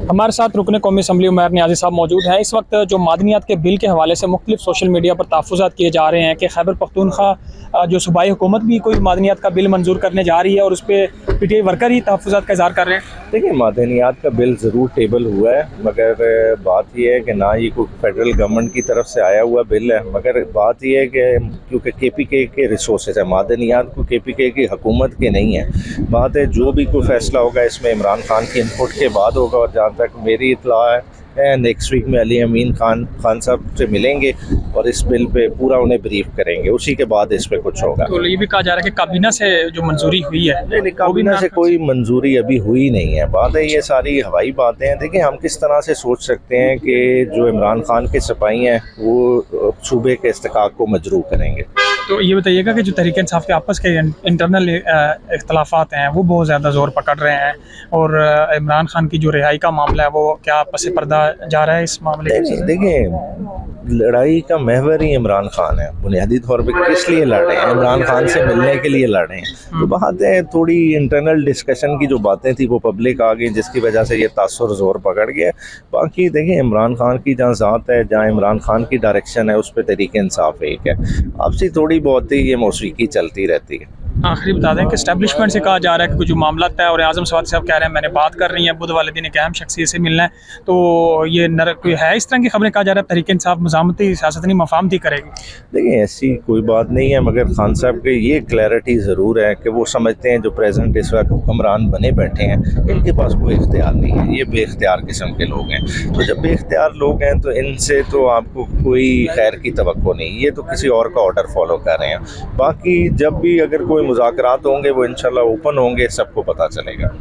हमारे साथ रुकने कौमी असम्बली उमैर नियाज़ी साहब मौजूद हैं। इस वक्त जो मादनियात के बिल के हवाले से मुख्तलिफ सोशल मीडिया पर तहफ़्फ़ुज़ात किए जा रहे हैं कि खैबर पख्तूनख्वा जो सूबाई हुकूमत भी कोई मादनियात का बिल मंजूर करने जा रही है और उस पर PTI वर्कर ही तहफ़्फ़ुज़ात का इज़हार कर रहे हैं। देखिए, मादनियात का बिल ज़रूर टेबल हुआ है, मगर बात यह है कि ना ये कोई फेडरल गवर्नमेंट की तरफ से आया हुआ बिल है। मगर बात यह है कि क्योंकि KPK के रिसोर्सेज है, मादनियात को KPK की हुकूमत के नहीं है। बात है जो भी कोई फ़ैसला होगा इसमें इमरान खान की इनपुट के बाद होगा, और जहाँ तक मेरी इत्तला है नेक्स्ट वीक में अली अमीन खान साहब से मिलेंगे और इस बिल पे पूरा उन्हें ब्रीफ करेंगे, उसी के बाद इस पे कुछ होगा। तो ये भी कहा जा रहा है कि काबीना से जो मंजूरी हुई है, नहीं, काबीना से कोई मंजूरी अभी हुई नहीं है। बात है ये सारी हवाई बातें हैं। देखिए, हम किस तरह से सोच सकते हैं कि जो इमरान खान के सिपाही हैं वो सूबे के इस्तिकाक को मजरू करेंगे। तो ये बताइएगा कि जो तहरीक इंसाफ के आपस के इंटरनल इख्तलाफात हैं वो बहुत ज़्यादा ज़ोर पकड़ रहे हैं, और इमरान खान की जो रिहाई का मामला है वो क्या पस पर्दा जा रहा है इस मामले में? देखिए, लड़ाई का महवर ही इमरान खान है। बुनियादी तौर पे किस लिए लड़ रहे हैं? इमरान खान से मिलने के लिए लड़ रहे हैं। तो बात है थोड़ी इंटरनल डिस्कशन की जो बातें थी वो पब्लिक आ गई, जिसकी वजह से ये तासुर जोर पकड़ गया। बाकी देखिए, इमरान खान की जहाँ ज़ात है, जहाँ इमरान खान की डायरेक्शन है, उस पर तहरीक इंसाफ एक है। आपसी थोड़ी बहुत ही ये मौसीकी चलती रहती है। आखिरी बता दें कि इस्टेब्लिशमेंट से कहा जा रहा है कि कुछ जो मामला तय, और आज़म सवाद साहब कह रहे हैं मैंने बात कर रही है, बुध वाले दिन एक अहम शख्सियत से मिलना है। तो ये कोई है इस तरह की खबरें, कहा जा रहा है तहरीक इंसाफ मज़ामती सियासतनी मफाहमती करेगी? देखिए, ऐसी कोई बात नहीं है, मगर खान साहब की ये क्लैरिटी ज़रूर है कि वो समझते हैं जो प्रेजेंट इस वक्त हुक्मरान बने बैठे हैं इनके पास कोई इख्तियार नहीं है। ये बेख्तियार किस्म के लोग हैं। तो जब बेख्तियार लोग हैं तो इनसे तो आपको कोई खैर की तवक्को नहीं, ये तो किसी और का ऑर्डर फॉलो कर रहे हैं। बाकी जब भी अगर कोई मुज़ाकरात होंगे वो इंशाल्लाह ओपन होंगे, सबको पता चलेगा।